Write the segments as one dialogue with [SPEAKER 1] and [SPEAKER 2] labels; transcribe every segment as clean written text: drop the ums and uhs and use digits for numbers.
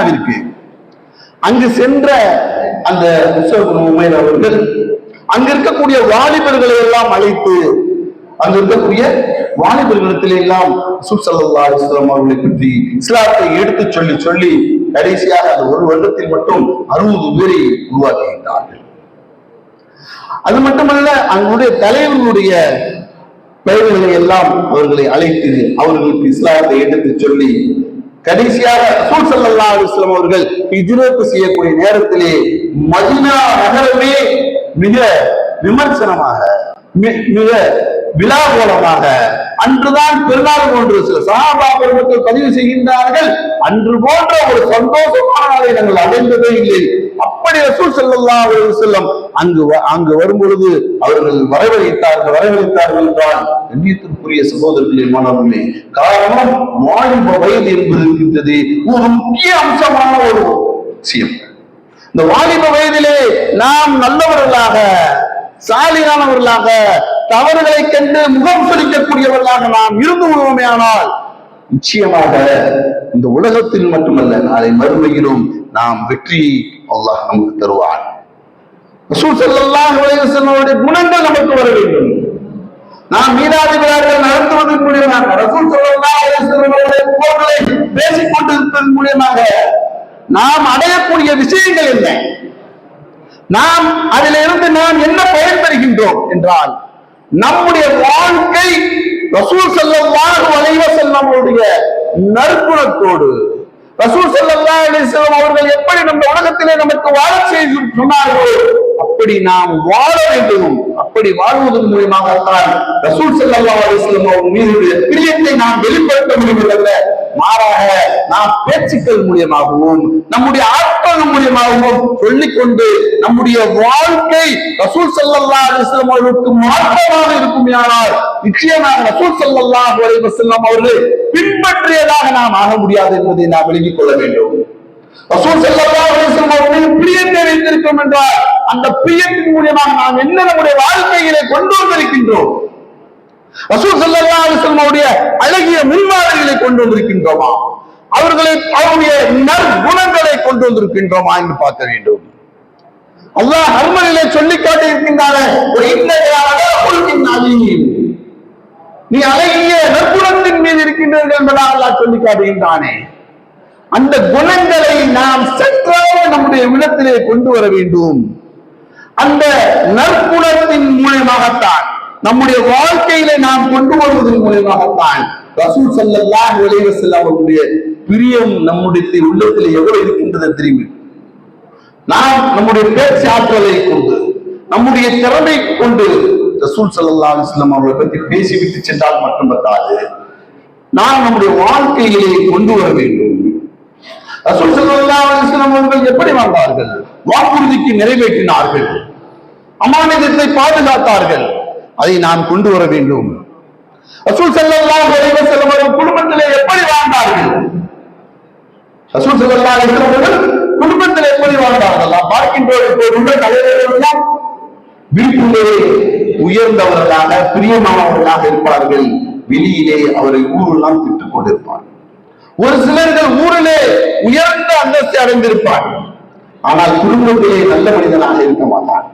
[SPEAKER 1] இருக்கு. அங்கு சென்ற அந்த உமைர் அவர்கள் அங்க இருக்கக்கூடிய வாலிபர்களை எல்லாம் அழைத்து அங்க இருக்கக்கூடிய வாலிபர்களிடத்திலே எல்லாம் ரசூல் ஸல்லல்லாஹு அலைஹி வஸல்லம் அவர்களை பற்றி இஸ்லாத்தை எடுத்து சொல்லி கடைசியாக அந்த ஒரு வருடத்தில் மட்டும் 60 பேரை உருவாக்குகின்றார்கள். அது மட்டுமல்ல, அங்குடைய தலைவர்களுடைய பெயர்களை எல்லாம் அவர்களை அழைத்து அவர்களுக்கு இஸ்லாத்தை எடுத்து சொல்லி கடைசியாக ரசூல் ஸல்லல்லாஹு அலைஹி வஸல்லம் அவர்கள் ஹிஜ்ரத் செய்யக்கூடிய நேரத்திலே மதீனா நகரமே மிக விமர்சனமாக மிக விழாகோலமாக அன்றுதான் பெருநாள் போன்று சில சஹாபா பெருமக்கள் பதிவு செய்கின்றார்கள். அன்று போன்ற ஒரு சந்தோஷமான நாளை நாங்கள் அடைந்ததே இல்லை. அப்படி ரசூல் ஸல்லல்லாஹு அலைஹி வஸல்லம் அங்கு வரும் பொழுது அவர்கள் வரவழைத்தார்கள் என்றால் கண்ணியத்திற்குரிய சகோதரர்களே, மாணவர்களே, காரணம் வாலிப வயது என்பது இருக்கின்றது ஒரு முக்கிய அம்சமான ஒரு விஷயம். இந்த வாலிப வயதிலே நாம் நல்லவர்களாக, சாலியானவர்களாக, தவறுகளை கண்டு முகம் சுளிக்கக்கூடியவர்களாக நாம் இருந்து விடுவோமே ஆனால் நிச்சயமாக இந்த உலகத்தில் மட்டுமல்ல, நாளை மறுமையிலும் நாம் வெற்றி அல்லாஹ் நமக்கு தருவான். ரசூல் ஸல்லல்லாஹு அலைஹி வஸல்லம் குணங்கள் நமக்கு வர வேண்டும். நாம் மீனாதி விழாக்கள் நடத்துவதன் மூலியமாக, ரசூல் ஸல்லல்லாஹு அலைஹி வஸல்லம் போர்களை பேசிக் கொண்டிருப்பதன் மூலியமாக நாம் அடையக்கூடிய விஷயங்கள் என்ன, நாம் அதிலிருந்து நாம் என்ன பயன் பெறுகின்றோம் என்றால், நம்முடைய வாழ்க்கை ரசூல் ஸல்லல்லாஹு அலைஹி வஸல்லம் அவருடைய நற்குணத்தோடு, ரசூல் ஸல்லல்லாஹு அலைஹி வஸல்லம் அவர்கள் எப்படி நம்ம உலகத்திலே நமக்கு வாழ செய்து சொன்னார்களோ அப்படி நாம் வாழ வேண்டும். அப்படி வாழ்வதன் மூலமாகத்தான் ரசூல் ஸல்லல்லாஹு அலைஹி வஸல்லம் அவர்கள் மீது பிரியத்தை நாம் வெளிப்படுத்த முடியவில்லை. மாறாக நாம் பேச்சுக்கள் மூலியமாகவும் நம்முடைய ஆட்கள் மூலியமாகவும் சொல்லிக்கொண்டு நம்முடைய வாழ்க்கை ரசூல் ஸல்லல்லாஹு அலைஹி வஸல்லம் அவர்களுக்கு மாற்றமாக இருக்குமானால் நிச்சயமாக ரசூல் ஸல்லல்லாஹு அலைஹி வஸல்லம் அவர்கள் பின்பற்றியதாக நாம் ஆக முடியாது என்பதை நாம் விளங்கிக் கொள்ள வேண்டும். ரசூல் ஸல்லல்லாஹு அலைஹி வஸல்லம் அவர்கள் பிரியத்தை வைத்திருக்கிறோம் என்றால் அந்த பிரியத்தின் மூலமாக நாம் என்ன நம்முடைய வாழ்க்கையிலே கொண்டு வந்திருக்கின்றோம், ரசூல் ஸல்லல்லாஹு அலைஹி வஸல்லம் அவருடைய அழகிய முன்மாதிரிகளை கொண்டு வந்திருக்கின்றோமா, அவருடைய நற்குணங்களை கொண்டு வந்திருக்கின்றோமா என்று பார்க்க வேண்டும். அல்லாஹ் அர்மனிலே சொல்லி காட்டி இருக்கின்றான, நீ அழகிய நற்குணத்தின் மீது இருக்கின்றீர்கள் என்பதாக அல்லாஹ் சொல்லி காட்டுகின்றானே. அந்த குணங்களை நாம் சற்றாக நம்முடைய உள்ளத்திலே கொண்டு வர வேண்டும். அந்த நற்குணத்தின் மூலமாகத்தான், நம்முடைய வாழ்க்கையிலே நாம் கொண்டு வருவதன் மூலமாகத்தான் ரசூல் ஸல்லல்லாஹு அலைஹி வஸல்லம் அவருடைய பிரியம் நம்முடைய உள்ளத்திலே எவ்வளவு இருக்கின்றது தெரியும். நாம் நம்முடைய பேச்சு ஆற்றலை கொண்டு, நம்முடைய திறமை கொண்டு ரசூல் ஸல்லல்லாஹு அலைஹி வஸல்லம் அவர்களை பற்றி பேசிவிட்டு சென்றால் மட்டும் பத்தாது, நாம் நம்முடைய வாழ்க்கையிலே கொண்டு வர வேண்டும். ரசூல் ஸல்லல்லாஹு அலைஹி வஸல்லம் அவர்கள் எப்படி வாழ்ந்தார்கள்? வாக்குறுதிக்கு நிறைவேற்றினார்கள், அமானிதத்தை பாதுகாத்தார்கள். அதை நாம் கொண்டு வர வேண்டும். ரசூல் ஸல்லல்லாஹு அலைஹி வஸல்லம் அவர்கள் குடும்பத்திலே எப்படி வாழ்ந்தார்கள்? ரசூல் ஸல்லல்லாஹு அலைஹி வஸல்லம் அவர்கள் குடும்பத்தில் எப்படி வாழ்ந்தார்கள்? நாம் பார்க்கின்ற தலைவர்கள் வீட்டிலே உயர்ந்தவர்களாக, பிரியமானவர்களாக இருப்பார்கள். வெளியிலே அவரை ஊரெல்லாம் திட்டுக் கொண்டிருப்பார்கள். ஒரு சிலர்கள் ஊரிலே உயர்ந்த அந்தஸ்தை அடைந்திருப்பார்கள், ஆனால் குடும்பத்திலே நல்ல மனிதனாக இருக்க மாட்டார்.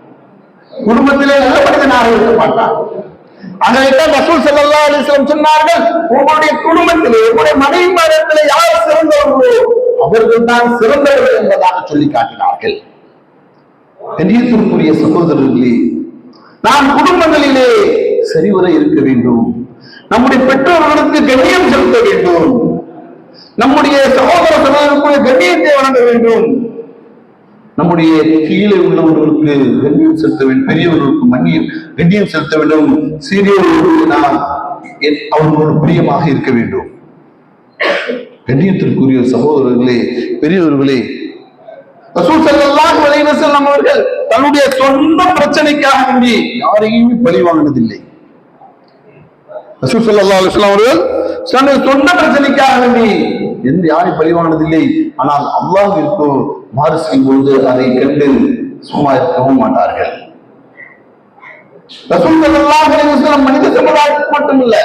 [SPEAKER 1] குடும்பத்திலே நல்ல மனிதனாக இருக்க மாட்டார். அதைத்தான் ரசூல் ஸல்லல்லாஹு அலைஹி வஸல்லம் சொன்னார்கள், உங்களுடைய குடும்பத்திலே, உங்களுடைய மனைவிமாரிடத்திலே யார் சிறந்தவர்களோ அவர்கள் தான் சிறந்தவர்கள் என்பதாக சொல்லி காட்டினார்கள். கண்ணியத்திற்குரிய சகோதரர்களே, நாம் குடும்பங்களிலே சரிவர இருக்க வேண்டும். நம்முடைய பெற்றோர்களுக்கு கண்ணியம் செலுத்த வேண்டும். நம்முடைய சகோதர சகோதரர்களுக்கு கண்ணியத்தை வழங்க வேண்டும். நம்முடைய கீழே உள்ளவர்களுக்கு கண்ணியம் செலுத்த வேண்டும். பெரியவர்களுக்கு கண்ணியம் செலுத்த வேண்டும். சிறியவர்களுக்கு நாம் அவர்களோடு பிரியமாக இருக்க வேண்டும். கண்ணியத்திற்குரிய சகோதரர்களே, பெரியவர்களே, ரசூல் ஸல்லல்லாஹு அலைஹி வஸல்லம் அவர்கள் தன்னுடைய சொந்த பிரச்சனைக்காக வேண்டி யாரையுமே பழி வாங்கினதில்லை. ரசூல் ஸல்லல்லாஹு அலைஹி வஸல்லம் அவர்கள் சொந்த பிரச்சனைக்காக வேண்டி யாரையும் பழி வாங்கினதில்லை. ஆனால் அல்லாஹ்விற்கு மாறு செய்யும்போது அதை கண்டு சும்மா இருக்கவும் மாட்டார்கள். ரசூல் ஸல்லல்லாஹு அலைஹி வஸல்லம் மனித சமுதாயத்துக்கு மட்டுமில்ல,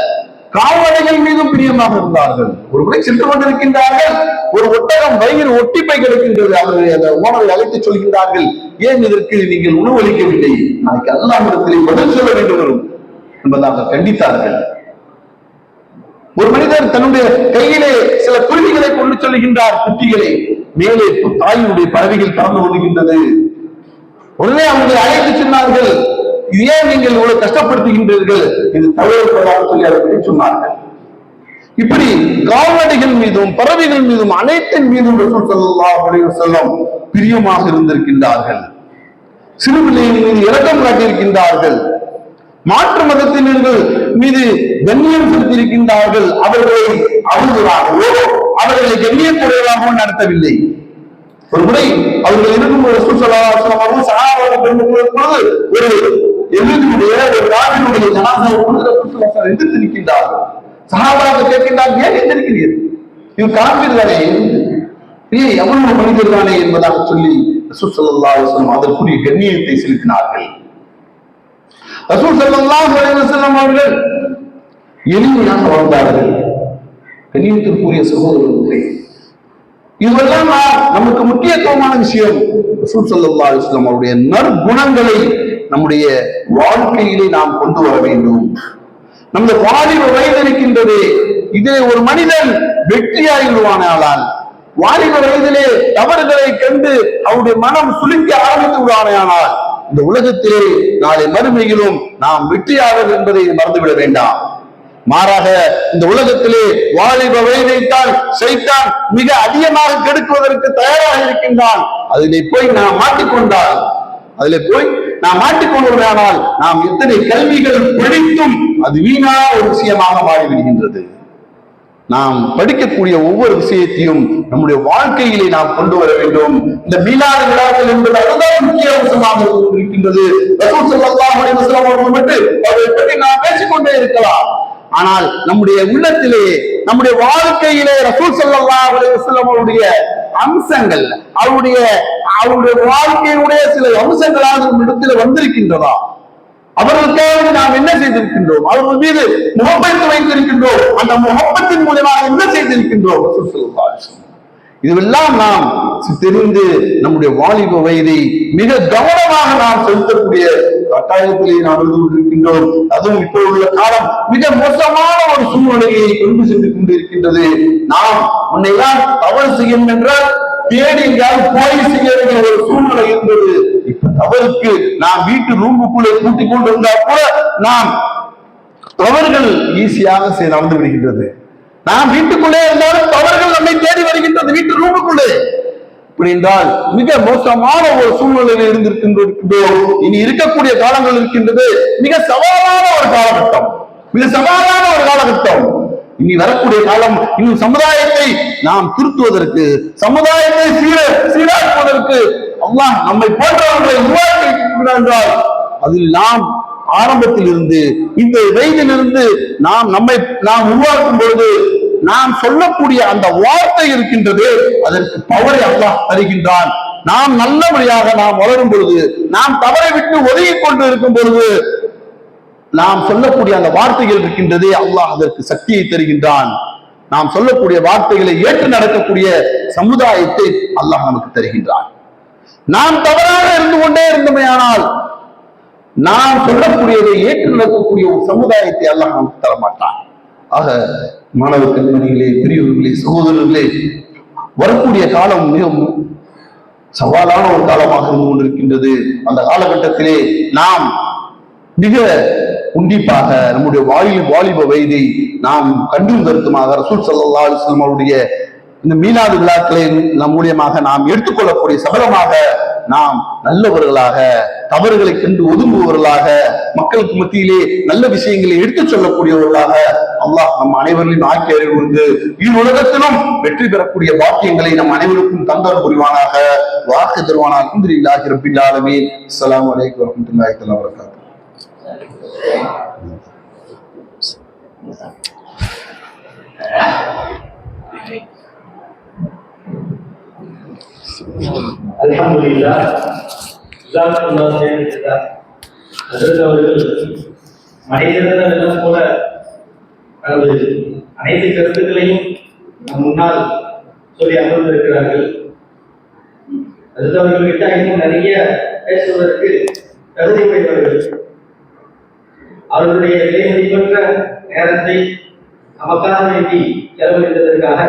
[SPEAKER 1] கால்நடைகள் மீதும் பிரியமாக இருந்தார்கள். ஒரு முறை சென்று கொண்டிருக்கின்றார்கள், ஒரு ஒட்டகம் வயிறு ஒட்டிப்பை கிடக்கின்றது. அவர்கள் அந்த ஓனரை அழைத்து சொல்கின்றார்கள், ஏன் இதற்கு நீங்கள் உணவளிக்கவில்லை? நாளைக்கு அல்லாஹ்விடத்திலே பதில் சொல்ல வேண்டும் வரும் என்பதாக கண்டித்தார்கள். ஒரு மனிதர் தன்னுடைய கையிலே சில குருவிகளை கொண்டு சொல்லுகின்றார், குட்டிகளை. மேலே தாயினுடைய பறவைகள் பறந்து கொள்கின்றது. உடனே அவங்களை அழைத்து சொன்னார்கள், ஏன் நீங்கள் இவ்வளவு கஷ்டப்படுத்துகின்றீர்கள்? இது தவறுப்பதாக சொல்லி அதை பற்றி சொன்னார்கள். இப்படி கால்நடைகள் மீதும் பறவைகள் மீதும் அனைத்தின் மீதும் ரசூல் ஸல்லல்லாஹு அலைஹி வஸல்லம் பிரியமாக இருந்திருக்கின்றார்கள். சிறு பிள்ளைகளின் மீது இரக்கம் காட்டியிருக்கின்றார்கள். மாற்று மதத்தினர்கள் மீது கண்ணியம் செலுத்தியிருக்கின்றார்கள். அவர்களை அவதூறாகவோ அவர்களை கண்ணியக்குறைவாகவோ நடத்தவில்லை. ஒரு முறை அவர்கள் இருக்கும்போது ரசூல் ஸல்லல்லாஹு அலைஹி வஸல்லம் சஹாபாக்கள் பொழுது ஒரு எதிரியுடைய ஒரு காபிருடைய ஜனாஸாவை கொண்டு ரசூல் ஸல்லல்லாஹு அலைஹி வஸல்லம் எதிர்த்து நிற்கின்றார்கள். சஹாபாக்கள் கேட்கின்றார்கள், ஏன் எதிர்க்கிறீர்கள்? இவன் காபிர் தானே, இல்லை எவ்வளவு மனிதர் தானே என்பதாக சொல்லி ரசூல் ஸல்லல்லாஹு அலைஹி வஸல்லம் அதற்குரிய கண்ணியத்தை செலுத்தினார்கள். ரசூல் ஸல்லல்லாஹு அலைஹி வஸல்லம் அவர்கள் எளிமையாக வாழ்ந்தார்கள். கண்ணியத்திற்குரிய சகோதரர்களே, இதுவெல்லாம் நமக்கு முக்கியத்துவமான விஷயம். ரசூல் ஸல்லல்லாஹு அலைஹி வஸல்லம் அவருடைய நற்குணங்களை நம்முடைய வாழ்க்கையிலே நாம் கொண்டு வர வேண்டும். நமது வாலிப வயது இருக்கின்றது, இதிலே ஒரு மனிதன் வெற்றியாகிடுவானால், வாலிப வயதிலே தவறுகளை கண்டு அவருடைய மனம் சுளுக்க ஆரம்பித்து விடுவானால், இந்த உலகத்திலே நாளை மறுமையிலும் நாம் வெற்றியாளர் என்பதை மறந்துவிட வேண்டாம். மாறாக இந்த உலகத்திலே வாலிப வயதைத்தான் சைத்தான் மிக அதிகமாக கெடுக்குவதற்கு தயாராக இருக்கின்றான். அதிலே போய் நாம் மாட்டிக்கொண்டால், நாம் எத்தனை கல்விகள் படித்தும் அது வீணா ஒரு விஷயமாக மாறிவிடுகின்றது. நாம் படிக்கக்கூடிய ஒவ்வொரு விஷயத்தையும் நம்முடைய வாழ்க்கையிலே நாம் கொண்டு வர வேண்டும். இந்த மீலாது விழாக்கள் என்பது அதுதான் முக்கிய அம்சமாக இருக்கின்றது. ரசூல் ஸல்லல்லாஹு அலைஹி வஸல்லம் அவர்கள் மட்டும் அவரை பற்றி நாம் பேசிக்கொண்டே இருக்கலாம். ஆனால் நம்முடைய உள்ளத்திலே, நம்முடைய வாழ்க்கையிலே ரசூல் ஸல்லல்லாஹு அலைஹி வஸல்லம் அவருடைய அம்சங்கள், அவருடைய வாழ்க்கையினுடைய சில அம்சங்களாக நம்ம இடத்துல வந்திருக்கின்றதா? அவர்களுக்காக நாம் என்ன செய்திருக்கின்றோம்? அவர்கள் மீது முகப்பத்து வைத்திருக்கின்றோம். அந்த முகப்பத்தின் மூலமாக என்ன செய்திருக்கின்றோம்? இதுவெல்லாம் நாம் தெரிந்து நம்முடைய வாலிப வயதை மிக கவனமாக நாம் செலுத்தக்கூடிய கட்டாயத்திலே நாம் இருந்து கொண்டிருக்கின்றோம். அதுவும் இப்போ உள்ள காலம் மிக மோசமான ஒரு சூழ்நிலையை கொண்டு சென்று கொண்டிருக்கின்றது. நாம் முன்னையெல்லாம் தவறு செய்யும் என்றால் தேடி எங்கேயாவது போய் செய்ய வேண்டிய ஒரு சூழ்நிலை இருந்தது. இப்ப தவறுக்கு நாம் வீட்டு ரூமுக்குள்ளே கூட்டிக் கொண்டு இருந்தால் கூட நாம் தவறுகள் ஈஸியாக நடந்து விடுகின்றது. நாம் வீட்டுக்குள்ளே இருந்தாலும் தவறுகள் நம்மை தேடி வருகின்றது, வீட்டு ரூமுக்குள்ளே. இப்படி என்றால் மிக மோசமான ஒரு சூழ்நிலையில் இருந்திருக்கின்றோம். இனி இருக்கக்கூடிய காலங்கள் இருக்கின்றது மிக சவாலான ஒரு காலகட்டம், இனி வரக்கூடிய காலம். இன்னும் சமுதாயத்தை நாம் திருத்துவதற்கு, சமுதாயத்தை சீராக்குவதற்கு அல்லாஹ் நம்மை போன்றவர்களை உருவாக்கி என்றால் அதில் நாம் ஆரம்பத்தில் இருந்து இந்த வயதிலிருந்து நாம் உருவாக்கும் பொழுது நாம் சொல்லக்கூடிய அந்த வார்த்தை இருக்கின்றது, அதற்கு பவரை அல்லாஹ் தருகின்றான். நாம் நல்லபடியாக நாம் வளரும் பொழுது, நாம் தவறை விட்டு ஒதுங்கிக் கொண்டு இருக்கும் பொழுது நாம் சொல்லக்கூடிய அந்த வார்த்தைகள் இருக்கின்றதே, அல்லாஹ் அதற்கு சக்தியை தருகின்றான். நாம் சொல்லக்கூடிய வார்த்தைகளை ஏற்று நடக்கக்கூடிய சமுதாயத்தை அல்லாஹ் நமக்கு தருகின்றான். நாம் தவறாக இருந்து கொண்டே இருந்தமையானால் நாம் சொல்லக்கூடியதை ஏற்று நடக்கக்கூடிய ஒரு சமுதாயத்தை அல்லாஹ் நமக்கு தரமாட்டான். ஆக மாணவ கண்மணிகளே, பெரியவர்களே, சகோதரர்களே, வரக்கூடிய காலம் மிகவும் சவாலான ஒரு காலமாக இருந்து கொண்டிருக்கின்றது. அந்த காலகட்டத்திலே நாம் மிக உன்னிப்பாக நம்முடைய வாலிப வயதை நாம் கண்டும் கருத்துமாக ரசூல் ஸல்லல்லாஹு அலைஹி வஸல்லம் அவருடைய இந்த மீலாது விழாக்களை நம் மூலியமாக நாம் எடுத்துக்கொள்ளக்கூடிய சபலமாக நாம் நல்லவர்களாக, தவறுகளை கண்டு ஒதுங்குபவர்களாக, மக்களுக்கு மத்தியிலே நல்ல விஷயங்களை எடுத்துச் சொல்லக்கூடியவர்களாக அல்லாஹ் நம் அனைவரையும் ஆக்கி அறிவுறுந்து உலகத்திலும் வெற்றி பெறக்கூடிய பாக்கியங்களை நம் அனைவருக்கும் தந்தர் புரிவானாக. வாக்கு தருவானாக. அல்ஹம்துலில்லாஹி ரப்பில் ஆலமீன். அஸ்ஸலாமு அலைக்கும் வரஹ்மத்துல்லாஹி தஆலா வபரகாத்துஹு.
[SPEAKER 2] அல்ஹம்துலில்லாஹ். அவர்கள் மனிதர்கள் எல்லாம் கூட தனது அனைத்து கருத்துக்களையும் நம் முன்னால் சொல்லி அமர்ந்திருக்கிறார்கள். அடுத்தவர்கள்கிட்ட இன்னும் நிறைய பேசுவதற்கு தகுதி உடையவர்கள். அவர்களுடைய விலை மதிப்பற்ற நேரத்தை நமக்காக வேண்டி செலவழித்ததற்காக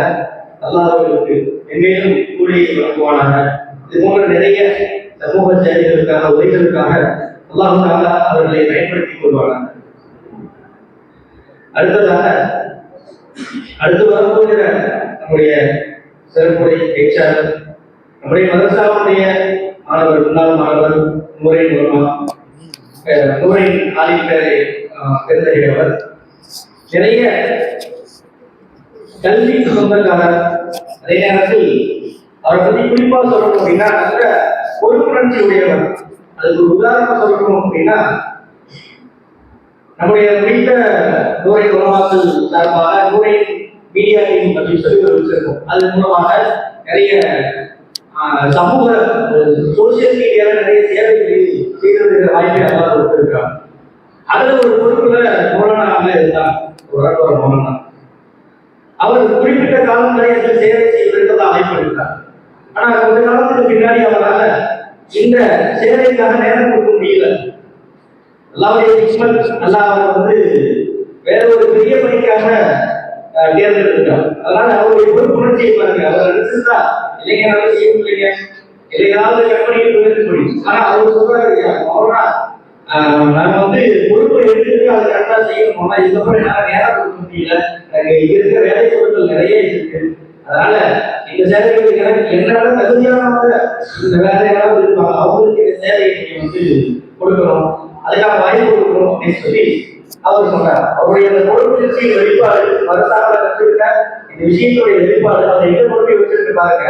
[SPEAKER 2] அல்லாஹ் அவர்களுக்கு என்னையும் கூலியை வழங்குவானாக. இது போன்ற நிறைய சமூக சேவைகளுக்காக உரைகளுக்காக அல்லாஹ் தஆலா அவர்களை பயன்படுத்திக் கொள்வானாக. அடுத்து வரப்போகிற நம்முடைய சிறப்புரை பேச்சாளர் நம்முடைய மதரசாவுடைய மாணவர், முன்னாள் மாணவர் நூரின் ஆலிம் பேரை பெருந்தகையவர், நிறைய கல்வி சொந்தக்காரர். அதே நேரத்தில் அவரை பற்றி குறிப்பா சொல்லணும் அப்படின்னா நல்ல பொறுப்புணர்ச்சி உடையவர். அதுக்கு ஒரு உதாரணம் சொல்லணும் அப்படின்னா நம்முடைய வீட்ட நூரை உலமாக்கல் சார்பாக நூரை மீடியா டீம் அப்படின்னு சொல்லி ஒரு வச்சிருக்கோம். அது மூலமாக நிறைய சமூக சோசியல் மீடியால நிறைய சேவைகளை செய்திருக்கிற வாய்ப்பை எல்லாம் கொடுத்திருக்கிறாங்க. அதுல ஒரு பொறுப்புல மௌலானாக இருந்தார் ஒரு மௌலானா. அவர் குறிப்பிட்ட காலம் வரை அதில் சேவை செய்வதற்காக வாய்ப்பு. ஆனா கொஞ்ச காலத்துக்கு பின்னாடி அவரால் இந்த சேவைக்காக நேரம் கொடுக்க முடியல. அல்லாஹ்வுடைய ஹிக்மத், அல்லாஹ் அவர் வேற ஒரு பெரிய பணிக்காக தேர்ந்தெடுத்தார். அதனால அவருடைய பொறுப்புணர்ச்சியை பாருங்க. அவர் நினைச்சிருந்தா இளைஞராக செய்ய முடியல, இளைஞராக கற்பனையில் உயர்த்த முடியும். ஆனா அவர் சொல்றாரு, அவரா நாங்க பொறுப்பை எடுத்துட்டு அதை கரெக்டா செய்யணும். ஆனா இதுக்கப்புறம் என்னால நேரம் கொடுக்க முடியல, எனக்கு இருக்கிற வேலை பொருட்கள் நிறைய இருக்கு. அதனால இந்த சேவைகளுக்கு எனக்கு என்னோட தகுதியானவங்க இந்த வேலையெல்லாம் இருப்பாங்க, அவங்களுக்கு இந்த சேவையை நீங்க கொடுக்கணும், அதுக்காக வாய்ப்பு கொடுக்கணும் அப்படின்னு சொல்லி அவர் சொன்னார். அவருடைய அந்த பொறுப்புணர்ச்சியின் வெளிப்பாடு, மதசாக கற்றுக்கிட்ட இந்த விஷயத்துடைய வெளிப்பாடு அதை எங்க கொண்டு வச்சிருக்கு பாருங்க.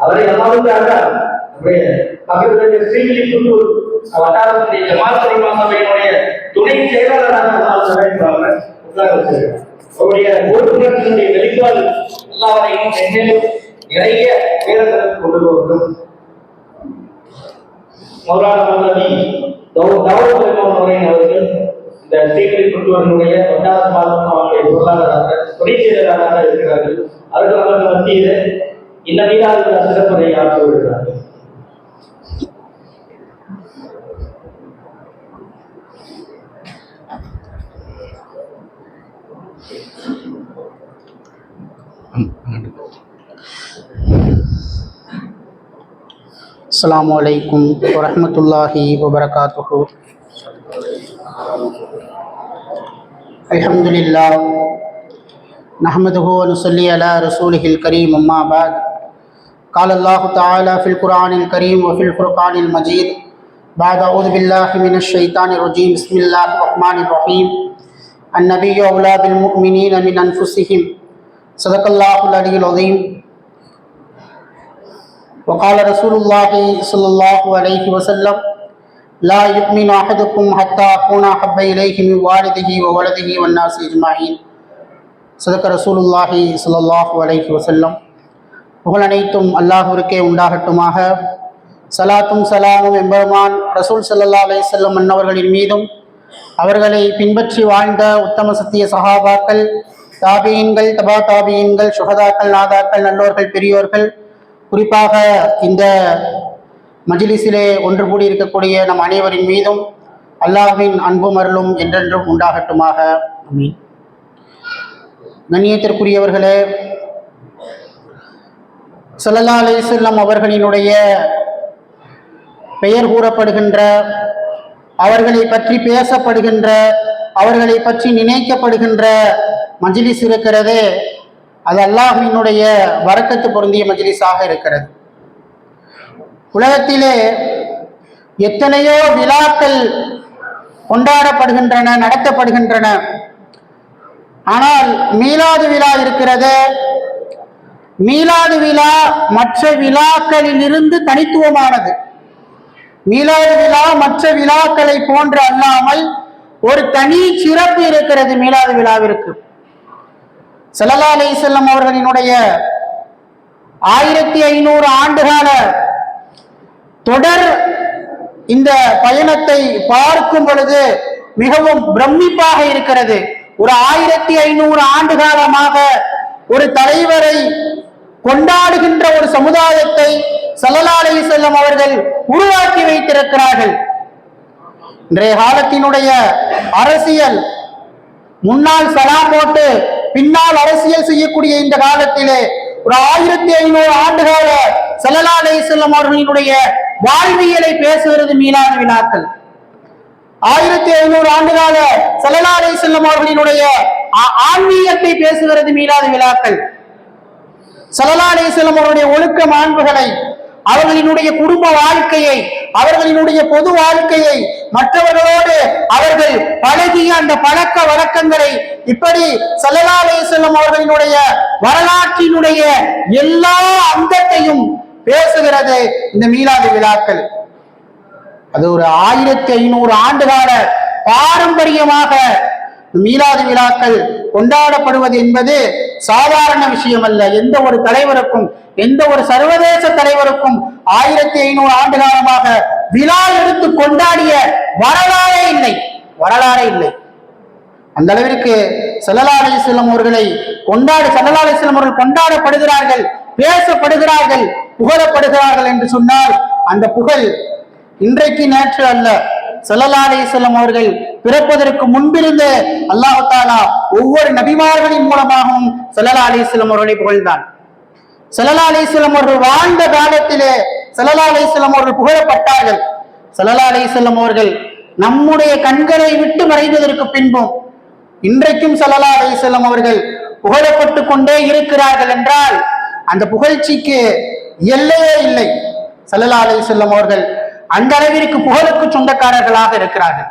[SPEAKER 2] அவரை எல்லாருக்காக நம்முடைய பக்கத்துல ஸ்ரீவில்லிபுத்தூர் வட்டாரத்துடைய ஜமாத் உலமா சபையினுடைய துணை செயலாளராக உட்கார வச்சிருக்காங்க. அவருடைய பொறுப்புணர்ச்சியினுடைய வெளிப்பாடு எல்லாரையும் என்னிலும் நிறைய உயரத்திற்கு கொண்டு போகும். மௌலானா மௌலவி தாவூத் அவர்கள் இந்த ஸ்ரீவில்லிபுத்தூரினுடைய வட்டார அவருடைய பொருளாளராக துணை செயலாளராக இருக்கிறார்கள். அவர்கள் மத்தியில் இந்த மீதான சிறப்புரை ஆற்றி வருகிறார்கள்.
[SPEAKER 3] அஸ்ஸலாமு அலைக்கும் வரஹ்மத்துல்லாஹி வபரகாத்துஹு. அல்ஹம்துலில்லாஹ் நஹ்மதுஹு வ நுஸல்லி அலா ரசூலிஹில் கரீம். அம்மா பஅத். قال الله تعالى في القرآن الكريم وفي الفرقان المجيد بعد أعوذ بالله من الشيطان الرجيم بسم الله الرحمن الرحيم النبي أولى بالمؤمنين من أنفسهم صدق الله العلي العظيم. وقال رسول الله صلى الله عليه وسلم لا يؤمن أحدكم حتى أكون أحب إليه من والده وولده والناس أجمعين. صدق رسول الله صلى الله عليه وسلم. புகழ் அனைத்தும் அல்லாஹ்விற்கே உண்டாகட்டுமாக. சலாத்தும் சலாமும் எம்பெருமான் ரசூல் ஸல்லல்லாஹு அலைஹி வஸல்லம் அன்னவர்களின் மீதும், அவர்களை பின்பற்றி வாழ்ந்த உத்தம சத்திய சஹாபாக்கள், தாபியீன்கள், தபா தாபியீன்கள், சுஹதாக்கள், நாதாக்கள், நல்லோர்கள், பெரியோர்கள், குறிப்பாக இந்த மஜ்லிஸிலே ஒன்று கூடி இருக்கக்கூடிய நம் அனைவரின் மீதும் அல்லாஹ்வின் அன்பும் அருளும் என்றென்றும் உண்டாகட்டுமாக. ஆமீன். கண்ணியத்திற்குரியவர்களே, ஸல்லல்லாஹு அலைஹி வஸல்லம் அவர்களினுடைய பெயர் கூறப்படுகின்ற, அவர்களை பற்றி பேசப்படுகின்ற, அவர்களை பற்றி நினைக்கப்படுகின்ற மஜ்லிஸ் இருக்கிறதே, அது அல்லாஹ்வினுடைய பரக்கத்து பொருந்திய மஜ்லிஸாக இருக்கிறது. உலகத்திலே எத்தனையோ விழாக்கள் கொண்டாடப்படுகின்றன, நடத்தப்படுகின்றன. ஆனால் மீலாது விழா இருக்கிறது, மீலாது விழா மற்ற விழாக்களில் இருந்து தனித்துவமானது. மீலாது விழா மற்ற விழாக்களை போன்று அல்லாமல் ஒரு தனி சிறப்பு இருக்கிறது மீலாது விழாவிற்கு. ஸல்லல்லாஹு அலைஹி வஸல்லம் அவர்களினுடைய 1500 ஆண்டுகால தொடர் இந்த பயணத்தை பார்க்கும் பொழுது மிகவும் பிரமிப்பாக இருக்கிறது. ஒரு 1500 ஆண்டு காலமாக ஒரு தலைவரை கொண்டாடுகின்ற ஒரு சமுதாயத்தை ஸல்லல்லாஹு அலைஹி வஸல்லம் அவர்கள் உருவாக்கி வைத்திருக்கிறார்கள். இன்றைய காலத்தினுடைய அரசியல், முன்னால் சலாம் போட்டு பின்னால் அரசியல் செய்யக்கூடிய இந்த காலத்திலே ஒரு 1500 ஆண்டுகால ஸல்லல்லாஹு அலைஹி வஸல்லம் அவர்களினுடைய வாழ்வியலை பேசுகிறது மீலாது விழாக்கள். 1500 ஆண்டுகால ஸல்லல்லாஹு அலைஹி வஸல்லம் அவர்களினுடைய ஆன்மீகத்தை பேசுகிறது மீலாது விழாக்கள். ஸல்லல்லாஹு அலைஹி வஸல்லம் அவருடைய ஒழுக்க மாண்புகளை, அவர்களினுடைய குடும்ப வாழ்க்கையை, அவர்களினுடைய பொது வாழ்க்கையை, மற்றவர்களோடு அவர்கள் பழகிய அந்த பழக்க வழக்கங்களை, இப்படி ஸல்லல்லாஹு அலைஹி வஸல்லம் அவர்களினுடைய வரலாற்றினுடைய எல்லா அங்கத்தையும் பேசுகிறது இந்த மீலாது விழாக்கள். அது ஒரு 1500 ஆண்டுகால பாரம்பரியமாக மீலாது விழாக்கள் கொண்டாடப்படுவது என்பது சாதாரண விஷயம் அல்ல. எந்த ஒரு தலைவருக்கும், எந்த ஒரு சர்வதேச தலைவருக்கும் 1500 ஆண்டு காலமாக விழா எடுத்து கொண்டாடிய வரலாறே இல்லை. அந்த அளவிற்கு ஸல்லல்லாஹு அலைஹி வஸல்லம் அவர்களை ஸல்லல்லாஹு அலைஹி வஸல்லம் அவர்கள் கொண்டாடப்படுகிறார்கள், பேசப்படுகிறார்கள், புகழப்படுகிறார்கள் என்று சொன்னால் அந்த புகழ் இன்றைக்கு நேற்று அல்ல. ஸல்லல்லாஹு அலைஹி வஸல்லம் அவர்கள் பிறப்பதற்கு முன்பிருந்து அல்லாஹ் தஆலா ஒவ்வொரு நபிமார்களின் மூலமாகவும் ஸல்லல்லாஹு அலைஹி வஸல்லம் அவர்களை புகழ்ந்தான். ஸல்லல்லாஹு அலைஹி வஸல்லம் அவர்கள் வாழ்ந்த காலத்திலே ஸல்லல்லாஹு அலைஹி வஸல்லம் அவர்கள் புகழப்பட்டார்கள். ஸல்லல்லாஹு அலைஹி வஸல்லம் அவர்கள் நம்முடைய கண்களை விட்டு மறைந்ததற்கு பின்பும் இன்றைக்கும் ஸல்லல்லாஹு அலைஹி வஸல்லம் அவர்கள் புகழப்பட்டு கொண்டே இருக்கிறார்கள் என்றால் அந்த புகழ்ச்சிக்கு எல்லையே இல்லை. ஸல்லல்லாஹு அலைஹி வஸல்லம் அவர்கள் அந்த அளவிற்கு புகழுக்கு சொந்தக்காரர்களாக இருக்கிறார்கள்.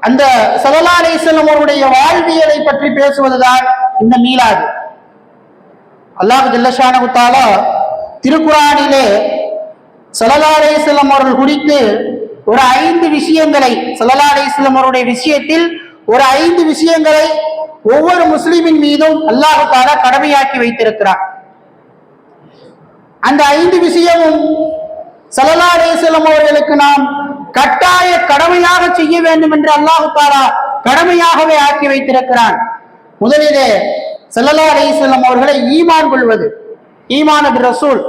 [SPEAKER 3] அந்த ஸல்லல்லாஹு அலைஹி வஸல்லம் அவருடைய வாழ்வியலை பற்றி பேசுவதுதான் இந்த மீலாது. அல்லாஹ் ஜல்ல ஷானஹு தஆலா திருக்குர்ஆனிலே ஸல்லல்லாஹு அலைஹி வஸல்லம் அவர்கள் குறித்து ஒரு 5 விஷயங்களை, ஸல்லல்லாஹு அலைஹி வஸல்லம் அவருடைய விஷயத்தில் ஒரு 5 விஷயங்களை ஒவ்வொரு முஸ்லிமின் மீதும் அல்லாஹ் தஆலா கடமையாக்கி வைத்திருக்கிறார். அந்த 5 விஷயமும் ஸல்லல்லாஹு அலைஹி வஸல்லம் அவர்களுக்கு நாம் கட்டாய கடமையாக செய்ய வேண்டும் என்று அல்லாஹ் தஆலா கடமையாகவே ஆக்கி வைத்திருக்கிறான். முதலிலே ஸல்லல்லாஹு அலைஹி வஸல்லம் அவர்களை ஈமான் கொள்வது, ஈமான் பிர் ரசூல்.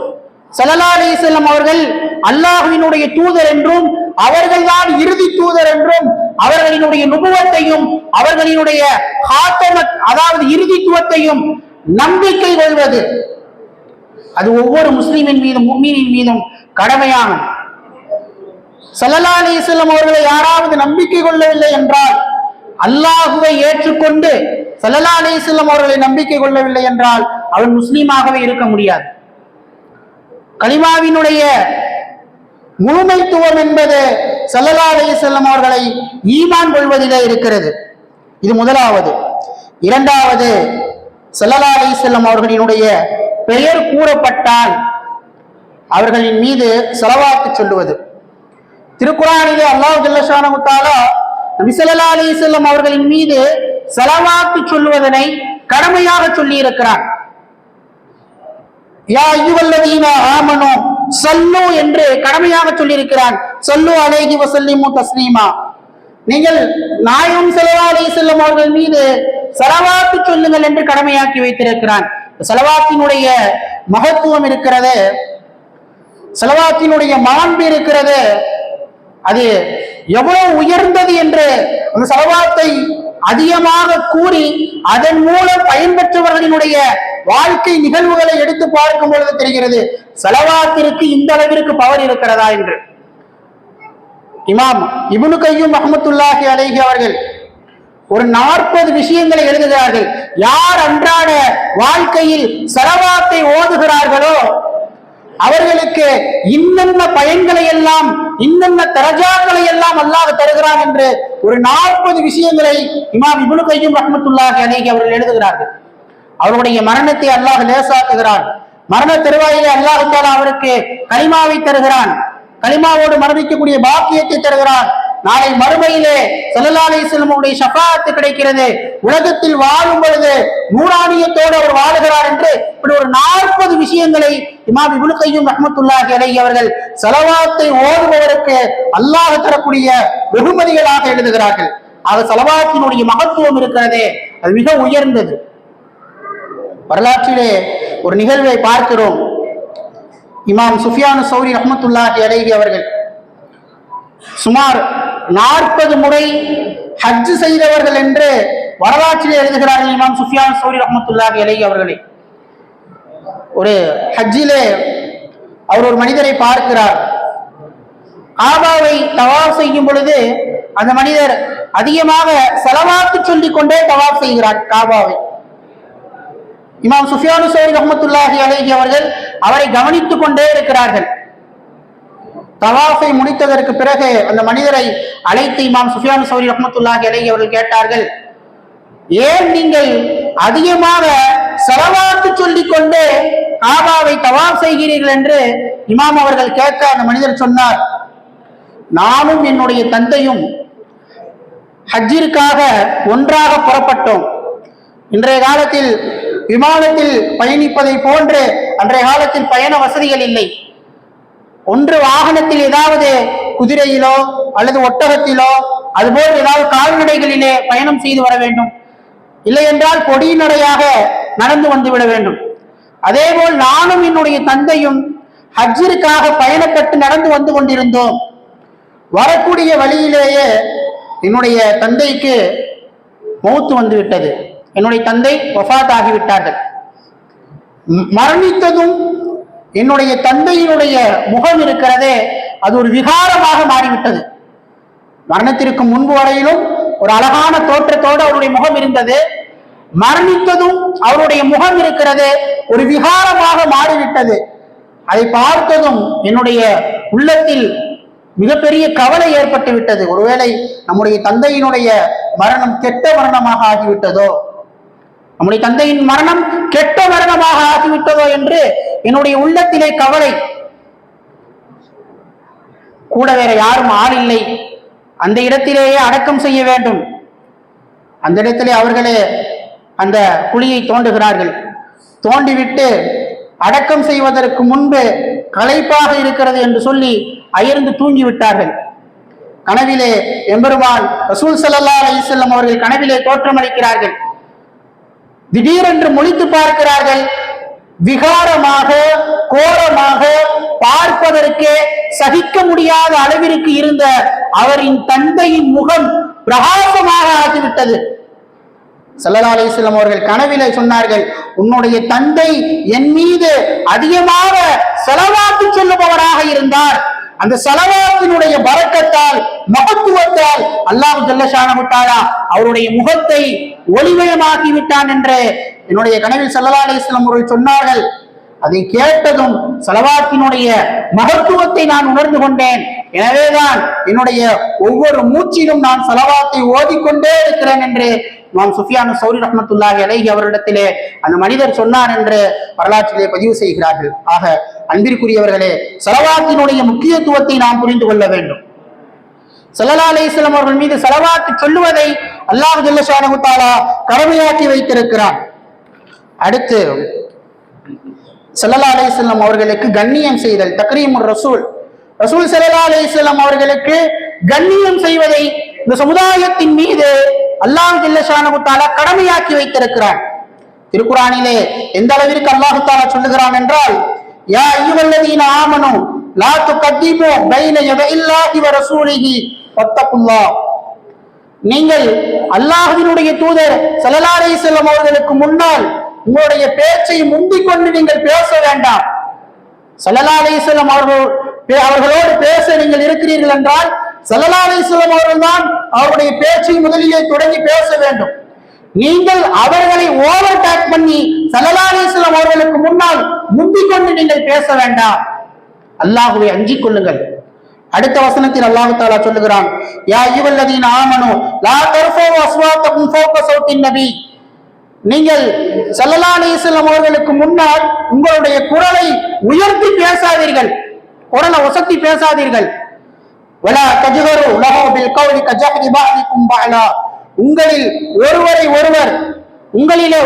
[SPEAKER 3] ஸல்லல்லாஹு அலைஹி வஸல்லம் அவர்கள் அல்லாஹ்வினுடைய தூதர் என்றும் அவர்கள்தான் இறுதி தூதர் என்றும் அவர்களினுடைய நுபுவத்தையும் அவர்களினுடைய ஹாத்தமத் அதாவது இறுதித்துவத்தையும் நம்பிக்கை கொள்வது, அது ஒவ்வொரு முஸ்லிமின் மீதும் முஃமினின் மீதும் கடமையானது. ஸல்லல்லாஹு அலைஹி வஸல்லம் அவர்களை யாராவது நம்பிக்கை கொள்ளவில்லை என்றால், அல்லாஹுவை ஏற்றுக்கொண்டு ஸல்லல்லாஹு அலைஹி வஸல்லம் அவர்களை நம்பிக்கை கொள்ளவில்லை என்றால் அவன் முஸ்லீமாகவே இருக்க முடியாது. கலிமாவினுடைய முழுமைத்துவம் என்பது ஸல்லல்லாஹு அலைஹி வஸல்லம் அவர்களை ஈமான் கொள்வதிலே இருக்கிறது. இது முதலாவது. இரண்டாவது, ஸல்லல்லாஹு அலைஹி வஸல்லம் அவர்களினுடைய பெயர் கூறப்பட்டால் அவர்களின் மீது ஸலவாத்து சொல்லுவது. திருக்குர்ஆனிலே அல்லாஹ் ஜல்ல ஷானஹு தஆலா நபி ஸல்லல்லாஹு அலைஹி வஸல்லம் அவர்களின் மீது ஸலவாத்து சொல்லுவதனை கடமையாக சொல்லி இருக்கிறார். யா அய்யுஹல்லதீன ஆமனு ஸல்லு என்று கடமையாக சொல்லி இருக்கிறான். ஸல்லு அலைஹி வஸல்லிமு தஸ்லீமா. நீங்கள் நாயகம் ஸல்லல்லாஹு அலைஹி வஸல்லம் அவர்கள் மீது ஸலவாத்து சொல்லுங்கள் என்று கடமையாக்கி வைத்திருக்கிறான். ஸலவாத்தினுடைய மகத்துவம் இருக்கிறது, ஸலவாத்தினுடைய மாண்பு இருக்கிறது, அது எவ்வளவு உயர்ந்தது என்று அந்த ஸலவாத்தை அதிகமாக கூறி அதன் மூலம் பயன்பெற்றவர்களினுடைய வாழ்க்கை நிகழ்வுகளை எடுத்து பார்க்கும் பொழுது தெரிகிறது ஸலவாத்திற்கு இந்த அளவிற்கு பவர் இருக்கிறதா என்று. இமாம் இப்னு கய்யூம் ரஹ்மத்துல்லாஹி அலைஹி அவர்கள் ஒரு 40 விஷயங்களை எழுதுகிறார்கள். யார் அன்றாட வாழ்க்கையில் ஸலவாத்தை ஓதுகிறார்களோ அவர்களுக்கு இன்னென்ன பயன்களை எல்லாம், இன்னென்ன தரஜாக்களை எல்லாம் அல்லாஹ் தருகிறான் என்று ஒரு 40 விஷயங்களை இமாம் இப்னு கய்யூம் ரஹ்மத்துல்லாஹி அலைஹி அவர்கள் எழுதுகிறார்கள். அவருடைய மரணத்தை அல்லாஹ் லேசாக்குகிறான். மரண தருவாயிலே அல்லாஹ் தஆலா அவருக்கு கலிமாவை தருகிறான், கலிமாவோடு மரணிக்கக்கூடிய பாக்கியத்தை தருகிறான். நாளை மறுமையிலே ஸல்லல்லாஹு அலைஹி வஸல்லம் உடைய ஷஃபாஅத் கிடைக்கிறது. உலகத்தில் வாழும் பொழுது நூறானியத்தோடு அவர் வாழுகிறார் என்று இப்படி ஒரு 40 விஷயங்களை இமாம் இப்னு கய்யூம் ரஹ்மத்துல்லாஹி அலைஹி அவர்கள் ஸலவாத்தை ஓதுபவருக்கு அல்லாஹ் தரக்கூடிய வெகுமதிகளாக எழுதுகிறார்கள். ஆக ஸலவாத்தினுடைய மகத்துவம் இருக்கிறதே அது மிக உயர்ந்தது. வரலாற்றிலே ஒரு நிகழ்வை பார்க்கிறோம். இமாம் சுஃபியான் சௌரி ரஹ்மத்துல்லாஹி அலைஹி அவர்கள் சுமார் 40 முறை ஹஜ் செய்தவர்கள் என்று வரலாற்றிலே எழுதுகிறார்கள். இமாம் சுஃபியான் சௌரி ரஹ்மத்துல்லாஹி அலைஹி அவர்களை ஒரு ஹஜ்ஜிலே அவர் ஒரு மனிதரை பார்க்கிறார். காபாவை தவாஃப் செய்யும் பொழுது அந்த மனிதர் அதிகமாக ஸலவாத்து சொல்லிக் கொண்டே தவாஃப் செய்கிறார் காபாவை. இமாம் சுஃபியான் சௌரி ரஹ்மத்துல்லாஹி அலைஹி அவர்கள் அவரை கவனித்துக் கொண்டே இருக்கிறார்கள். தவாஃபை முடித்ததற்கு பிறகு அந்த மனிதரை அழைத்து இமாம் சுஃபியான் சௌரி ரஹ்மத்துல்லாஹி அலைஹி அவர்கள் கேட்டார்கள், ஏன் நீங்கள் அதிகமாக ஸலவாத்து சொல்லிக் கொண்டு காபாவை தவாஃப் செய்கிறீர்கள் என்று இமாம் அவர்கள் கேட்க அந்த மனிதர் சொன்னார், நானும் என்னுடைய தந்தையும் ஹஜ்ஜிற்காக ஒன்றாக புறப்பட்டோம். இன்றைய காலத்தில் விமானத்தில் பயணிப்பதை போன்று அன்றைய காலத்தில் பயண வசதிகள் இல்லை. ஒன்று வாகனத்தில் ஏதாவது குதிரையிலோ அல்லது ஒட்டகத்திலோ அதுபோல் ஏதாவது கால்நடைகளிலே பயணம் செய்து வர வேண்டும், இல்லை என்றால் பொடிநடையாக நடந்து வந்துவிட வேண்டும். அதேபோல் நானும் என்னுடைய தந்தையும் ஹஜ்ஜிற்காக பயணப்பட்டு நடந்து வந்து கொண்டிருந்தோம். வரக்கூடிய வழியிலேயே என்னுடைய தந்தைக்கு மௌத்து வந்து விட்டது. என்னுடைய தந்தை வஃபாத் ஆகிவிட்டார்கள். மரணித்ததும் என்னுடைய தந்தையினுடைய முகம் இருக்கிறதே அது ஒரு விகாரமாக மாறிவிட்டது. மரணத்திற்கு முன்பு வரையிலும் ஒரு அழகான தோற்றத்தோடு அவருடைய முகம் இருந்தது. மரணித்ததும் அவருடைய முகம் இருக்கிறது ஒரு விகாரமாக மாறிவிட்டது. அதை பார்த்ததும் என்னுடைய உள்ளத்தில் மிகப்பெரிய கவலை ஏற்பட்டு விட்டது. ஒருவேளை நம்முடைய தந்தையினுடைய மரணம் கெட்ட மரணமாக ஆகிவிட்டதோ, நம்முடைய தந்தையின் மரணம் கெட்ட மரணமாக ஆகிவிட்டதோ என்று என்னுடைய உள்ளத்திலே கவலை. கூட வேற யாரும் ஆள் இல்லை, அந்த இடத்திலேயே அடக்கம் செய்ய வேண்டும். அந்த இடத்திலே அவர்களே அந்த குழியை தோண்டுகிறார்கள். தோண்டிவிட்டு அடக்கம் செய்வதற்கு முன்பு களைப்பாக இருக்கிறது என்று சொல்லி அயர்ந்து தூங்கி விட்டார்கள். கனவிலே எம்பெருமான் ரசூல் ஸல்லல்லாஹு அலைஹி வஸல்லம் அவர்கள் கனவிலே தோற்றமளிக்கிறார்கள். திடீரென்று முழித்து பார்க்கிறார்கள். விகாரமாக கோரமாக பார்ப்பதற்கே சகிக்க முடியாத அளவிற்கு இருந்த அவரின் தந்தையின் முகம் பிரகாசமாக ஆகிவிட்டது. ஸல்லல்லாஹு அலைஹி வஸல்லம் அவர்கள் கனவிலே சொன்னார்கள், உன்னுடைய தந்தை என் மீது அதிகமாக ஸலவாத்து சொல்லுபவராக இருந்தார். அந்த ஸலவாத்தினுடைய பரக்கத்தால் மகத்துவத்தால் அல்லாஹ் ஜல்ல ஷானஹு தஆலா அவருடைய முகத்தை ஒளிமயமாக்கி விட்டான் என்று என்னுடைய கனவில் ஸல்லல்லாஹு அலைஹி வஸல்லம் அவர்கள் சொன்னார்கள். அதை கேட்டதும் ஸலவாத்தினுடைய மகத்துவத்தை நான் உணர்ந்து கொண்டேன். எனவேதான் என்னுடைய ஒவ்வொரு மூச்சிலும் நான் ஸலவாத்தை ஓதிக்கொண்டே இருக்கிறேன் என்று இமாம் சுஃபியான் சௌரி ரஹ்மத்துல்லாஹி அலைஹி அவரிடத்திலே அந்த மனிதர் சொன்னார் என்று வரலாற்றிலே பதிவு செய்கிறார்கள். ஆக அன்பிற்குரியவர்களே, ஸலவாத்தினுடைய முக்கியத்துவத்தை நாம் புரிந்து கொள்ள வேண்டும். ஸல்லல்லாஹு அலைஹி வஸல்லம் அவர்கள் மீது ஸலவாத் சொல்லுவதை அல்லாஹ் ஜல்ல ஷானஹு தஆலா கடமையாக்கி வைத்திருக்கிறார். அடுத்து ஸல்லல்லாஹு அலைஹி வஸல்லம் அவர்களுக்கு கண்ணியம் செய்தல், தக்ரீமுர் ரசூல். ரசூல் ஸல்லல்லாஹு அலைஹி வஸல்லம் அவர்களுக்கு கண்ணியம் செய்வதை இந்த சமுதாயத்தின் மீது அல்லாஹ் ஜல்ல ஷானஹு தஆலா கடமையாக்கி வைத்திருக்கிறார். திருக்குர்ஆனிலே எந்த அளவிற்கு அல்லாஹ் தஆலா சொல்லுகிறான் என்றால், யா அய்யுஹல்லதீன ஆமனூ லா துகத்திமு பைன யதைல்லாஹி வ ரசூலிஹி வத்தகுல்லாஹ். நீங்கள் அல்லாஹ்வினுடைய தூதர் ஸல்லல்லாஹு அலைஹி வஸல்லம் அவர்களுக்கு முன்னால் உங்களுடைய பேச்சை முந்திக் கொண்டு நீங்கள் பேச வேண்டாம். ஸல்லல்லாஹு அலைஹி வஸல்லம் அவர்களோடு பேச நீங்கள் இருக்கிறீர்கள் என்றால் ஸல்லல்லாஹு அலைஹி வஸல்லம் அவர்கள் தான் அவருடைய பேச்சை முதலிலே தொடங்கி பேச வேண்டும். நீங்கள் அவர்களை ஓவர்டேக் பண்ணி ஸல்லல்லாஹு அலைஹி வஸல்லம் அவர்களுக்கு முன்னால் முந்திக் கொண்டு நீங்கள் பேச வேண்டாம். அல்லாஹ்வை அஞ்சிக் கொள்ளுங்கள். அடுத்த வசனத்தில் அல்லாஹ் தஆலா சொல்லுகிறான், யா அய்யுஹல்லதீன ஆமனூ லா தர்ஃபூ அஸ்வாத்தகும் ஃபௌக ஸௌத்தின் நபி. நீங்கள் ஸல்லல்லாஹு அலைஹி வஸல்லம் அவர்களுக்கு முன்னால் உங்களுடைய குரலை உயர்த்தி பேசாதீர்கள், குரலை உசத்தி பேசாதீர்கள். வலா தஜ்ஹரு லஹு பில் கௌலி கஜஹரி பஅதிக்கும் பஅலா. உங்களில் ஒருவரை ஒருவர்,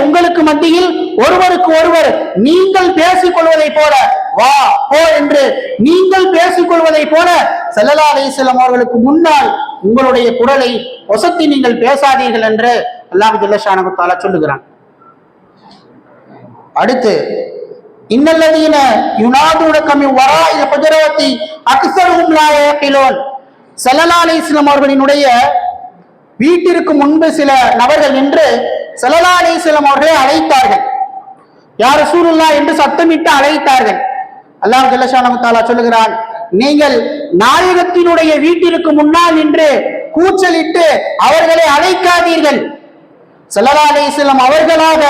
[SPEAKER 3] உங்களுக்கு மத்தியில் ஒருவருக்கு ஒருவர் நீங்கள் பேசிக் கொள்வதை போல, வா போ என்று நீங்கள் பேசிக் கொள்வதை போல ஸல்லல்லாஹு அலைஹி வஸல்லம் அவர்களுக்கு முன்னால் உங்களுடைய குரலை ஒசத்தி நீங்கள் பேசாதீர்கள் என்று அல்லாஹ் ஜல்ல ஷானஹு தஆலா சொல்லுகிறான். அடுத்து இன்னல்லதீன யுனாதுனக மின் வராஇல் ஹுஜராத்தி அக்ஸருஹும் லா யஅகிலூன். ஸல்லல்லாஹு அலைஹி வஸல்லம் அவர்களினுடைய வீட்டிற்கு முன்பு சில நபர்கள் நின்று ஸல்லல்லாஹு அலைஹி வஸல்லம் அவர்களை அழைத்தார்கள். யா ரசூலுல்லாஹ் என்று சத்தமிட்டு அழைத்தார்கள். அல்லாஹ் ஜல்ல ஷானஹு தஆலா சொல்லுகிறான், நீங்கள் நாயகத்தினுடைய வீட்டிற்கு முன்னால் நின்று கூச்சலிட்டு அவர்களை அழைக்காதீர்கள். ஸல்லல்லாஹு அலைஹி வஸல்லம் அவர்களாக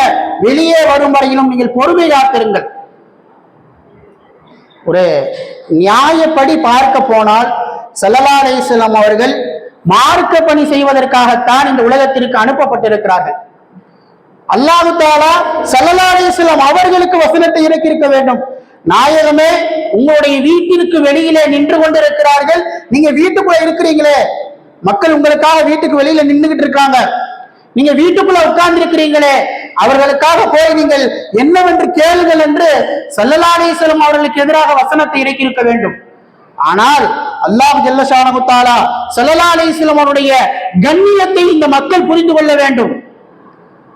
[SPEAKER 3] வெளியே வரும் வரையிலும் நீங்கள் பொறுமை காத்திருங்கள். ஒரு நியாயப்படி பார்க்க போனால் ஸல்லல்லாஹு அலைஹி வஸல்லம் அவர்கள் மார்க்க பணி செய்வதற்காகத்தான் இந்த உலகத்திற்கு அனுப்பப்பட்டிருக்கிறார்கள். அல்லாஹ் தஆலா ஸல்லல்லாஹு அலைஹி வஸல்லம் அவர்களுக்கு வசனத்தை இறக்கியிருக்க வேண்டும். நாயகமே, உங்களுடைய வீட்டிற்கு வெளியிலே நின்று கொண்டிருக்கிறார்கள், நீங்க வீட்டுக்குள்ள இருக்கிறீங்களே, மக்கள் உங்களுக்காக வீட்டுக்கு வெளியில நின்றுகிட்டு இருக்காங்க, நீங்க வீட்டுக்குள்ள உட்கார்ந்து இருக்கிறீங்களே, அவர்களுக்காக போய் நீங்கள் என்னவென்று கேளுங்கள் என்று ஸல்லல்லாஹு அலைஹி வஸல்லம் அவர்களுக்கு எதிராக வசனத்தை இறக்கியிருக்க வேண்டும். ஆனால் அல்லாஹ் ஜல்ல ஷானஹு தஆலா ஸல்லல்லாஹு அலைஹி வஸல்லம் அவருடைய கண்ணியத்தை இந்த மக்கள் புரிந்து கொள்ள வேண்டும்.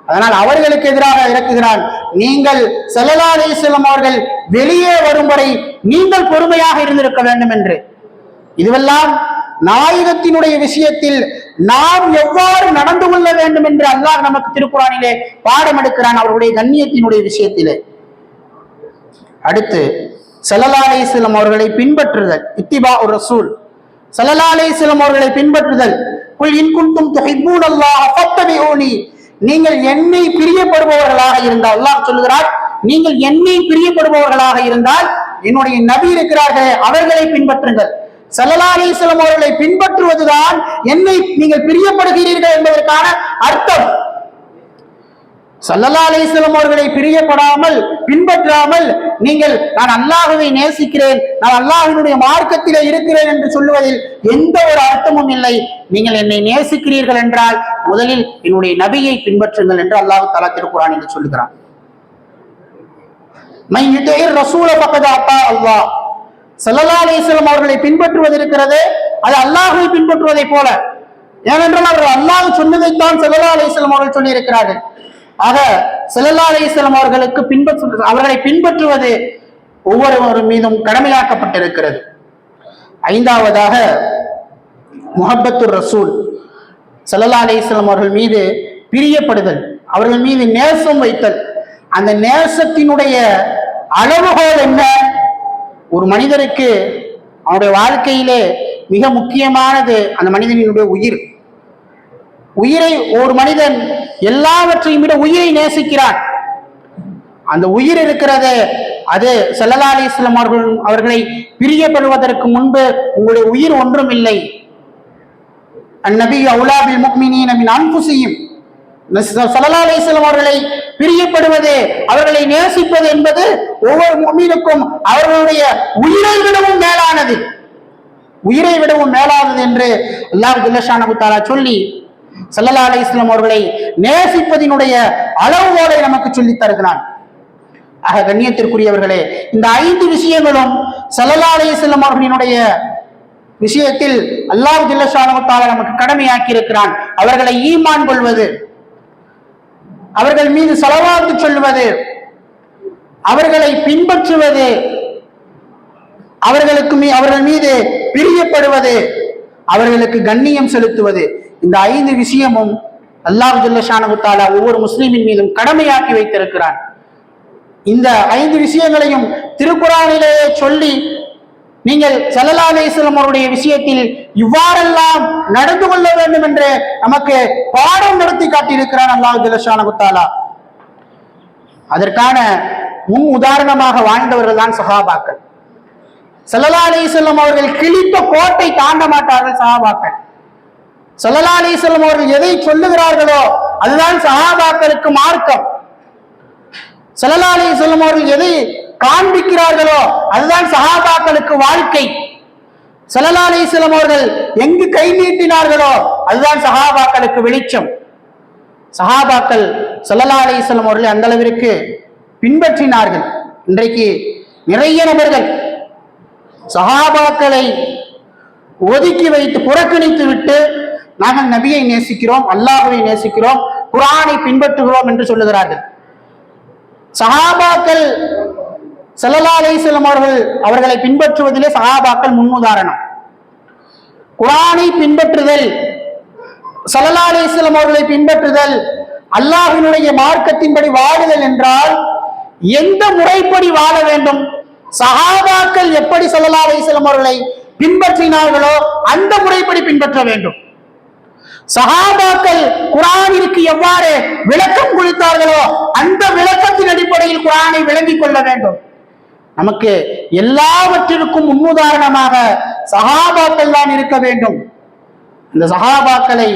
[SPEAKER 3] அதனால் அவர்களுக்கு எதிராக இறக்குகிறான், நீங்கள் ஸல்லல்லாஹு அலைஹி வஸல்லம் அவர்கள் வெளியே வரும் வரை நீங்கள் பொறுமையாக இருந்திருக்க வேண்டும் என்று. இதுவெல்லாம் நாயகத்தினுடைய விஷயத்தில் நாம் எவ்வாறு நடந்து கொள்ள வேண்டும் என்று அல்லாஹ் நமக்கு திருக்குர்ஆனிலே பாடம் எடுக்கிறான், அவருடைய கண்ணியத்தினுடைய விஷயத்திலே. அடுத்து ஸல்லல்லாஹு அலைஹி வஸல்லம் அவர்களை பின்பற்றுதல், இத்திபாஉர் ரசூல். ஸல்லல்லாஹு அலைஹி வஸல்லம் அவர்களை பின்பற்றுதல். குல் இன் குன்தும் துஹிப்பூனல்லாஹ ஃபத்தபிஊனி. நீங்கள் என்னை பிரியப்படுபவர்களாக இருந்தால், அல்லாஹ் சொல்லுகிறார், நீங்கள் என்னை பிரியப்படுபவர்களாக இருந்தால் என்னுடைய நபி இருக்கிறார்களே அவர்களை பின்பற்றுங்கள். ஸல்லல்லாஹு அலைஹி வஸல்லம் அவர்களை பின்பற்றுவதுதான் என்னை நீங்கள் பிரியப்படுகிறீர்கள் என்பதற்கான அர்த்தம். ஸல்லல்லாஹு அலைஹி வஸல்லம் அவர்களை பிரியப்படாமல் பின்பற்றாமல் நீங்கள் நான் அல்லாஹ்வை நேசிக்கிறேன், நான் அல்லாஹ்வினுடைய மார்க்கத்திலே இருக்கிறேன் என்று சொல்லுவதில் எந்த ஒரு அர்த்தமும் இல்லை. நீங்கள் என்னை நேசிக்கிறீர்கள் என்றால் முதலில் என்னுடைய நபியை பின்பற்றுங்கள் என்று அல்லாஹ் தஆலா திருக்குர்ஆனில் சொல்லுகிறான். மை யுதீர் ரசூல ஃபகத் அத்தா அல்லாஹ். ஸல்லல்லாஹு அலைஹி வஸல்லம் அவர்களை பின்பற்றுவது இருக்கிறது, அது அல்லாஹ்வை பின்பற்றுவதை போல. ஏனென்றால் அவர்கள் அல்லாஹ் சொன்னதைத்தான் ஸல்லல்லாஹு அலைஹி வஸல்லம் அவர்கள் சொல்லி இருக்கிறார்கள். ஆக ஸல்லல்லாஹு அலைஹி வஸல்லம் அவர்களுக்கு அவர்களை பின்பற்றுவது ஒவ்வொருவரும் மீதும் கடமையாக்கப்பட்டிருக்கிறது. ஐந்தாவதாக முஹப்பத்துர் ரசூல். ஸல்லல்லாஹு அலைஹி வஸல்லம் அவர்கள் மீது பிரியப்படுதல், அவர்கள் மீது நேசம் வைத்தல். அந்த நேசத்தினுடைய அளவுகோல் என்ன? ஒரு மனிதருக்கு அவனுடைய வாழ்க்கையிலே மிக முக்கியமானது அந்த மனிதனுடைய உயிர். உயிரை ஒரு மனிதன் எல்லாவற்றையும் விட உயிரை நேசிக்கிறான். அந்த உயிர் இருக்கிறது, அது ஸல்லல்லாஹு அலைஹி வஸல்லம் அவர்களை பிரியப்படுவதற்கு முன்பு உங்களுடைய உயிர் ஒன்றும் இல்லை. அந்நபியு அவுலா பில் முஃமினீன மின் அன்ஃபுஸிஹிம். ஸல்லல்லாஹு அலைஹி வஸல்லம் அவர்களை பிரியப்படுவது, அவர்களை நேசிப்பது என்பது ஒவ்வொரு முஃமினுக்கும் அவர்களுடைய உயிரை விடவும் மேலானது, உயிரை விடவும் மேலானது என்று அல்லாஹ் ஜல்ல ஷானஹு தஆலா சொல்லி ஸல்லல்லாஹு அலைஹி வஸல்லம் அவர்களை நேசிப்பதினுடைய அளவுகோலை நமக்கு சொல்லித் தருகிறான். ஆக கண்ணியத்திற்குரியவர்களே, இந்த 5 விஷயங்களும் ஸல்லல்லாஹு அலைஹி வஸல்லம் அவர்களினுடைய விஷயத்தில் அல்லாஹ் ஜல்ல ஷானஹு தஆலா நமக்கு கடமையாக்கி இருக்கிறான். அவர்களை ஈமான் கொள்வது, அவர்கள் மீது ஸலவாத்து சொல்வது, அவர்களை பின்பற்றுவது, அவர்கள் மீது பிரியப்படுவது, அவர்களுக்கு கண்ணியம் செலுத்துவது. இந்த 5 விஷயமும் அல்லாஹ் ஜல்ல ஷானஹு தஆலா ஒவ்வொரு முஸ்லிமின் மீதும் கடமையாக்கி வைத்திருக்கிறான். இந்த 5 விஷயங்களையும் திருக்குர்ஆனிலேயே சொல்லி நீங்கள் ஸல்லல்லாஹு அலைஹி வஸல்லம் அவருடைய விஷயத்தில் இவ்வாறெல்லாம் நடந்து கொள்ள வேண்டும் என்று நமக்கு பாடம் நடத்தி காட்டியிருக்கிறான் அல்லாஹ் ஜல்ல ஷானஹு தஆலா. அதற்கான முன் உதாரணமாக வாழ்ந்தவர்கள் தான் சஹாபாக்கள். ஸல்லல்லாஹு அலைஹி வஸல்லம் அவர்கள் கிழித்த கோட்டை தாண்ட மாட்டார்கள் சஹாபாக்கள். ஸல்லல்லாஹு அலைஹி வஸல்லம் அவர்கள் எதை சொல்லுகிறார்களோ அதுதான் சஹாபாக்களுக்கு மார்க்கம். ஸல்லல்லாஹு அலைஹி வஸல்லம் அவர்கள் எதை காண்பிக்கிறார்களோ அதுதான் சஹாபாக்களுக்கு வாழ்க்கை. ஸல்லல்லாஹு அலைஹி வஸல்லம் அவர்கள் எங்கு கை நீட்டினார்களோ அதுதான் சஹாபாக்களுக்கு வெளிச்சம். சஹாபாக்கள் ஸல்லல்லாஹு அலைஹி வஸல்லம் அவர்களை அந்த அளவிற்கு பின்பற்றினார்கள். இன்றைக்கு நிறைய நபர்கள் சஹாபாக்களை ஒதுக்கி வைத்து புறக்கணித்து விட்டு நாங்கள் நபியை நேசிக்கிறோம், அல்லாஹ்வை நேசிக்கிறோம், குர்ஆனை பின்பற்றுகிறோம் என்று சொல்லுகிறார்கள். சஹாபாக்கள் ஸல்லல்லாஹு அலைஹி வஸல்லம் அவர்களை பின்பற்றுவதிலே சஹாபாக்கள் முன்னுதாரணம். குர்ஆனை பின்பற்றுதல், ஸல்லல்லாஹு அலைஹி வஸல்லம் அவர்களை பின்பற்றுதல், அல்லாஹ்வினுடைய மார்க்கத்தின்படி வாழுதல் என்றால் எந்த முறைப்படி வாழ வேண்டும்? சஹாபாக்கள் எப்படி ஸல்லல்லாஹு அலைஹி வஸல்லம் அவர்களை பின்பற்றினார்களோ அந்த முறைப்படி பின்பற்ற வேண்டும். சஹாபாக்கள் குர்ஆனிற்கு எவ்வாறு விளக்கம் கொடுத்தார்களோ அந்த விளக்கத்தின் அடிப்படையில் குர்ஆனை விளங்கிக் கொள்ள வேண்டும். நமக்கு எல்லாவற்றிற்கும் முன்னுதாரணமாக சஹாபாக்கள் தான் இருக்க வேண்டும். இந்த சஹாபாக்களை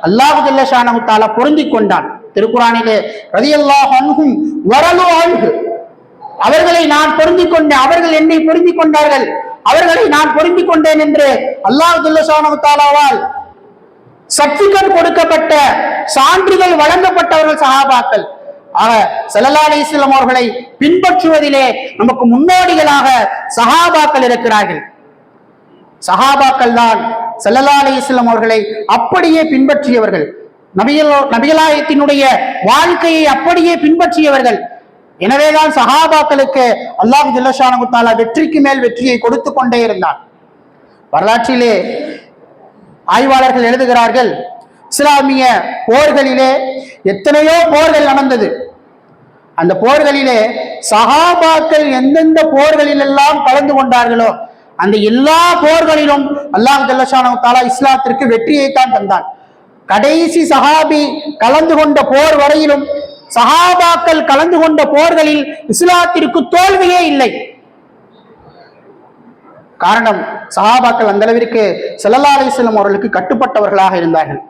[SPEAKER 3] அல்லாஹ் ஜல்ல ஷானஹு தஆலா பொருந்திக் கொண்டான். திருக்குர்ஆனிலே ரலியல்லாஹு அன்ஹும் வரலு அன்ஹு, அவர்களை நான் பொருந்திக் கொண்டேன், அவர்கள் என்னை பொருந்திக் கொண்டார்கள், அவர்களை நான் பொருந்திக் கொண்டேன் என்று அல்லாஹ் ஜல்ல ஷானஹு தஆலாவால் சர்டிபிகேட் கொடுக்கப்பட்ட, சான்றிதழ் வழங்கப்பட்டவர்கள் சஹாபாக்கள். ஆக ஸல்லல்லாஹு அலைஹி வஸல்லம் அவர்களை பின்பற்றுவதிலே நமக்கு முன்னோடிகளாக சஹாபாக்கள் இருக்கிறார்கள். சஹாபாக்கள் தான் ஸல்லல்லாஹு அலைஹி வஸல்லம் அவர்களை அப்படியே பின்பற்றியவர்கள், நபிகளாயத்தினுடைய வாழ்க்கையை அப்படியே பின்பற்றியவர்கள். எனவேதான் சஹாபாக்களுக்கு அல்லாஹ் ஜல்ல ஷானஹு தஆலா வெற்றிக்கு மேல் வெற்றியை கொடுத்து கொண்டே இருந்தார். வரலாற்றிலே ஆய்வாளர்கள் எழுதுகிறார்கள், இஸ்லாமிய போர்களிலே எத்தனையோ போர்கள் நடந்தது. அந்த போர்களிலே சஹாபாக்கள் எந்தெந்த போர்களில் எல்லாம் கலந்து கொண்டார்களோ அந்த எல்லா போர்களிலும் அல்லாஹ் ஜல்ல ஷானஹு தஆலா இஸ்லாத்திற்கு வெற்றியைத்தான் தந்தான். கடைசி சஹாபி கலந்து கொண்ட போர் வரையிலும் சஹாபாக்கள் கலந்து கொண்ட போர்களில் இஸ்லாத்திற்கு தோல்வியே இல்லை. காரணம், சஹாபாக்கள் அந்த அளவிற்கு ஸல்லல்லாஹு அலைஹி வஸல்லம் அவர்களுக்கு கட்டுப்பட்டவர்களாக இருந்தார்கள்.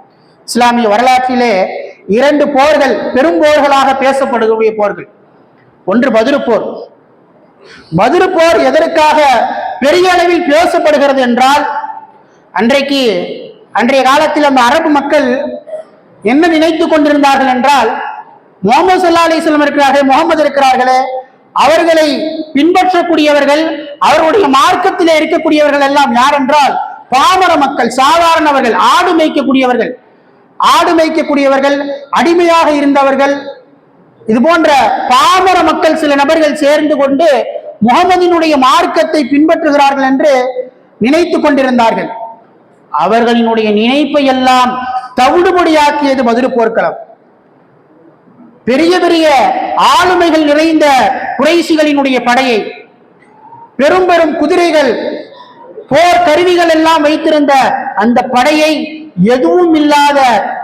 [SPEAKER 3] இஸ்லாமிய வரலாற்றிலே 2 போர்கள் பெரும் போர்களாக பேசப்படக்கூடிய போர்கள். ஒன்று பத்ரு போர். பத்ரு போர் எதற்காக பெரிய அளவில் பேசப்படுகிறது என்றால், அன்றைய காலத்தில் அந்த அரபு மக்கள் என்ன நினைத்துக் கொண்டிருந்தார்கள் என்றால், முஹம்மது ஸல்லல்லாஹு அலைஹி வஸல்லம் இருக்கிறார்கள், முகமது இருக்கிறார்களே, அவர்களை பின்பற்றக்கூடியவர்கள், அவருடைய மார்க்கத்திலே இருக்கக்கூடியவர்கள் எல்லாம் யார் என்றால் பாமர மக்கள், சாதாரணவர்கள், ஆடு மேய்க்கக்கூடியவர்கள், அடிமையாக இருந்தவர்கள், இது போன்ற பாமர மக்கள் சில நபர்கள் சேர்ந்து கொண்டு முகமதினுடைய மார்க்கத்தை பின்பற்றுகிறார்கள் என்று நினைத்துக் கொண்டிருந்தார்கள். அவர்களினுடைய நினைப்பை எல்லாம் தவிடுபடியாக்கியது பத்ரு போர்க்களம். பெரிய பெரிய ஆளுமைகள் நிறைந்த குறைஷிகளினுடைய படையை, பெரும் பெரும் குதிரைகள், போர் கருவிகள் எல்லாம் வைத்திருந்த அந்த படையை எதுவும் இல்லாத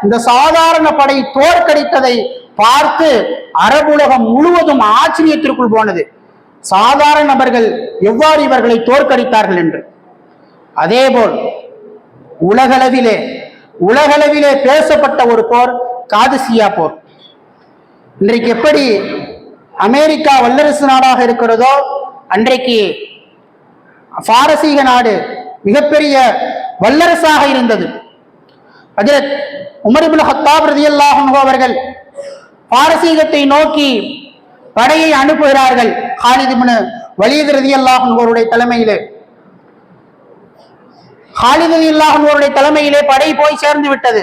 [SPEAKER 3] இந்த சாதாரண படை தோற்கடித்ததை பார்த்து அரபுலகம் முழுவதும் ஆச்சரியத்திற்குள் போனது. சாதாரண நபர்கள் எவ்வாறு இவர்களை தோற்கடித்தார்கள் என்று. அதேபோல் உலகளவிலே பேசப்பட்ட ஒரு போர் காதிசியா போர். இன்றைக்கு எப்படி அமெரிக்கா வல்லரசு நாடாக இருக்கிறதோ, அன்றைக்கு பாரசீக நாடு மிகப்பெரிய வல்லரசாக இருந்தது. ஹஜ்ரத் உமர் இப்னு ஹத்தாப் ரலியல்லாஹு அன்ஹு அவர்கள் பாரசீகத்தை நோக்கி படையை அனுப்புகிறார்கள். காலித் இப்னு வலீத் ரலியல்லாஹு அன்ஹு அவருடைய தலைமையிலே படை போய் சேர்ந்து விட்டது.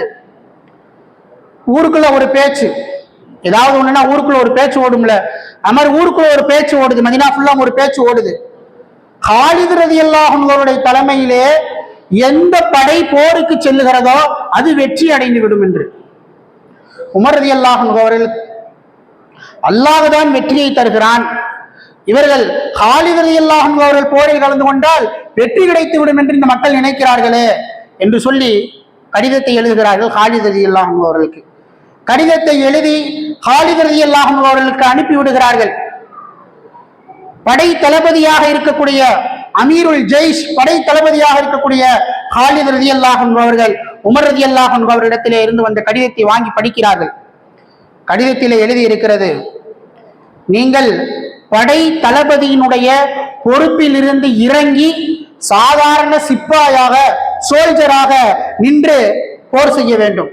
[SPEAKER 3] ஊருக்குள்ள ஒரு பேச்சு, ஏதாவது ஒண்ணுன்னா ஊருக்குள்ள ஒரு பேச்சு ஓடும்ல, அமர் ஊருக்குள்ள ஒரு பேச்சு ஓடுது, மதீனா ஃபுல்லா ஒரு பேச்சு ஓடுது. காலித் ரலியல்லாஹு அன்ஹு அவருடைய தலைமையிலே எந்த படை போருக்கு செல்லுகிறதோ அது வெற்றி அடைந்து விடும் என்று. உமர் ரலியல்லாஹு அன்ஹு அவர்கள், அல்லாஹ் தான் வெற்றியை தருகிறான், இவர்கள் காலித் ரலியல்லாஹு அன்ஹு அவர்கள் போரில் கலந்து கொண்டால் வெற்றி கிடைத்து விடும் என்று இந்த மக்கள் நினைக்கிறார்களே என்று சொல்லி கடிதத்தை எழுதுகிறார்கள் காலித் ரலியல்லாஹு அன்ஹு அவர்களுக்கு. கடிதத்தை எழுதி காலித் ரலியல்லாஹு அன்ஹு அவர்களுக்கு அனுப்பி விடுகிறார்கள். படை தளபதியாக இருக்கக்கூடிய அமீருல் ஜெய்ஷ், படை தளபதியாக இருக்கக்கூடிய காலித் ரலியல்லாஹு அன்ஹு அவர்கள் உமர் ரலியல்லாஹு அன்ஹு அவரிடத்திலே இருந்து வந்த கடிதத்தை வாங்கி படிக்கிறார்கள். கடிதத்திலே எழுதி இருக்கிறது, நீங்கள் படை தளபதியினுடைய பொறுப்பில் இருந்து இறங்கி சாதாரண சிப்பாயாக, சோல்ஜராக நின்று போர் செய்ய வேண்டும்.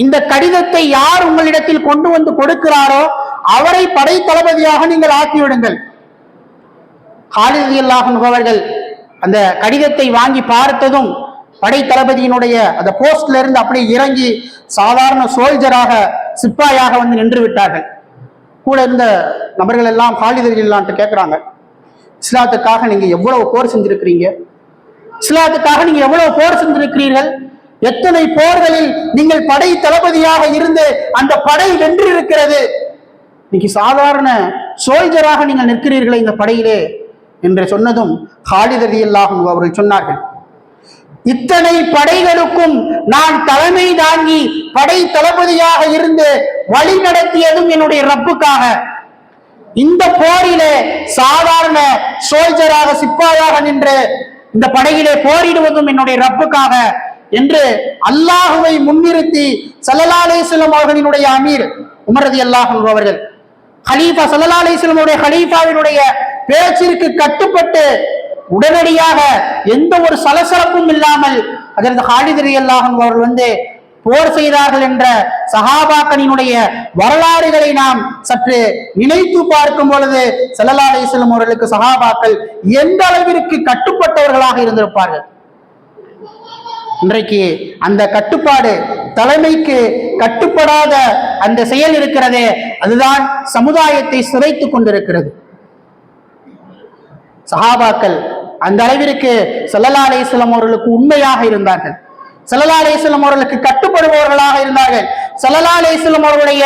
[SPEAKER 3] இந்த கடிதத்தை யார் உங்களிடத்தில் கொண்டு வந்து கொடுக்கிறாரோ அவரை படை தளபதியாக நீங்கள் ஆக்கிவிடுங்கள். காலித் ரலியல்லாஹு அன்ஹு அவர்கள் அந்த கடிதத்தை வாங்கி பார்த்ததும் படை தளபதியினுடைய அந்த போஸ்ட்ல இருந்து அப்படியே இறங்கி சாதாரண சோல்ஜராக சிப்பாயாக வந்து நின்று விட்டார்கள். கூட இருந்த நபர்கள் எல்லாம் காலித் ரலியல்லாஹு கேட்கிறாங்க, இஸ்லாத்துக்காக நீங்க எவ்வளவு போர் செஞ்சிருக்கிறீங்க, இஸ்லாத்துக்காக நீங்க எவ்வளவு போர் செஞ்சிருக்கிறீர்கள், எத்தனை போர்களில் நீங்கள் படை தளபதியாக இருந்து அந்த படை வென்று இருக்கிறது, இன்னைக்கு சாதாரண சோல்ஜராக நீங்கள் நிற்கிறீர்களே இந்த படையிலே என்று சொன்னதும் காலித் ரலியல்லாஹு அவர்கள் சொன்னார்கள், இத்தனை படைகளுக்கும் நான் தலைமை தாங்கி படை தளபதியாக இருந்து வழி நடத்தியதும் என்னுடைய ரப்புக்காக, இந்த போரிலே சாதாரண சோல்ஜராக சிப்பாயாக நின்று இந்த படையிலே போரிடுவதும் என்னுடைய ரப்புக்காக என்று அல்லாஹுவை முன்னிறுத்தி ஸல்லல்லாஹு அலைஹி வஸல்லம் அவர்களினுடைய அமீர் உமர் ரலியல்லாஹு அன்ஹு அவர்கள் கலீஃபா ஸல்லல்லாஹு அலைஹி வஸல்லம் உடைய கலீஃபாவினுடைய பேச்சிற்கு கட்டுப்பட்டு உடனடியாக எந்த ஒரு சலசலப்பும் இல்லாமல் அதற்கு காலித் ரலியல்லாஹு அன்ஹு அவர்கள் வந்து போர் செய்தார்கள் என்ற சஹாபாக்களினுடைய வரலாறுகளை நாம் சற்று நினைத்து பார்க்கும் பொழுது ஸல்லல்லாஹு அலைஹி வஸல்லம் அவர்களுக்கு சஹாபாக்கள் எந்த அளவிற்கு கட்டுப்பட்டவர்களாக இருந்திருப்பார்கள். இன்றைக்கு அந்த கட்டுப்பாடு, தலைமைக்கு கட்டுப்படாத அந்த செயல் இருக்கிறதே, அதுதான் சமுதாயத்தை சிதைத்துக் கொண்டிருக்கிறது. சஹாபாக்கள் அந்த அளவிற்கு ஸல்லல்லாஹு அலைஹி வஸல்லம் அவர்களுக்கு உண்மையாக இருந்தார்கள், ஸல்லல்லாஹு அலைஹி வஸல்லம் அவர்களுக்கு கட்டுப்படுபவர்களாக இருந்தார்கள், ஸல்லல்லாஹு அலைஹி வஸல்லம் அவர்களுடைய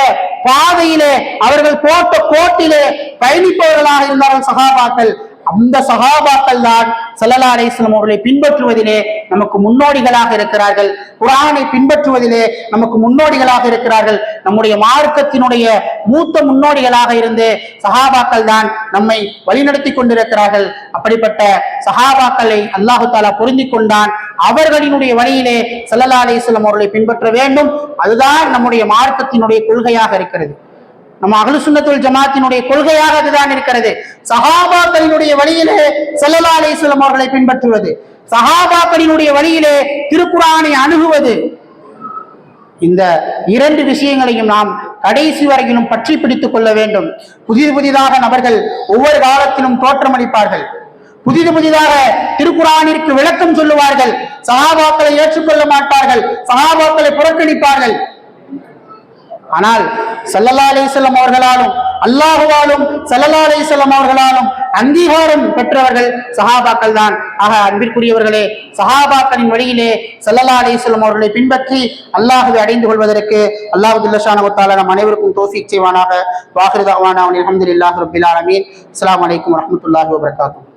[SPEAKER 3] பாதையிலே அவர்கள் போட்ட கோட்டிலே பயணிப்பவர்களாக இருந்தார்கள் சஹாபாக்கள். அந்த சஹாபாக்கள் தான் ஸல்லல்லாஹு அலைஹி வஸல்லம் அவர்களை பின்பற்றுவதிலே நமக்கு முன்னோடிகளாக இருக்கிறார்கள், குர்ஆனை பின்பற்றுவதிலே நமக்கு முன்னோடிகளாக இருக்கிறார்கள், நம்முடைய மார்க்கத்தினுடைய மூத்த முன்னோடிகளாக இருந்து சஹாபாக்கள் தான் நம்மை வழிநடத்தி கொண்டிருக்கிறார்கள். அப்படிப்பட்ட சஹாபாக்களை அல்லாஹு தஆலா பொருந்தி கொண்டான். அவர்களினுடைய வழியிலே ஸல்லல்லாஹு அலைஹி வஸல்லம் அவர்களை பின்பற்ற வேண்டும். அதுதான் நம்முடைய மார்க்கத்தினுடைய கொள்கையாக இருக்கிறது. நம்ம அஹ்லு சுன்னத்துல் ஜமாத்தினுடைய கொள்கையாக அதுதான் இருக்கிறது. சஹாபாக்களினுடைய வழியிலே ஸல்லல்லாஹு அலைஹி வஸல்லம் அவர்களை பின்பற்றுவது, சஹாபாக்களினுடைய வழியிலே திருக்குர்ஆனை அணுகுவது, இந்த இரண்டு விஷயங்களையும் நாம் கடைசி வரையிலும் பற்றி பிடித்துக் கொள்ள வேண்டும். புதிதாக நபர்கள் ஒவ்வொரு காலத்திலும் தோற்றமளிப்பார்கள், புதிதாக திருக்குர்ஆனிற்கு விளக்கம் சொல்லுவார்கள், சஹாபாக்களை ஏற்றுக்கொள்ள மாட்டார்கள், சஹாபாக்களை புறக்கணிப்பார்கள். ஆனால் ஸல்லல்லாஹு அலைஹி வஸல்லம் அவர்களாலும் அல்லாஹுவாலும் ஸல்லல்லாஹு அலைஹி வஸல்லம் அவர்களாலும் அங்கீகாரம் பெற்றவர்கள் சஹாபாக்கள் தான். ஆக அன்பிற்குரியவர்களே, சஹாபாக்களின் வழியிலே ஸல்லல்லாஹு அலைஹி வஸல்லம் அவர்களை பின்பற்றி அல்லாஹ்வை அடைந்து கொள்வதற்கு அல்லாஹ் ஜல்ல ஷானஹு வ தஆலா நம் அனைவருக்கும் தௌஃபீக் செய்வானாக. வாஹிரு தஅவானா அல்ஹம்துலில்லாஹி ரப்பில் ஆலமீன். அஸ்ஸலாமு அலைக்கும் வரஹ்மத்துல்லாஹி வபரகாத்துஹு.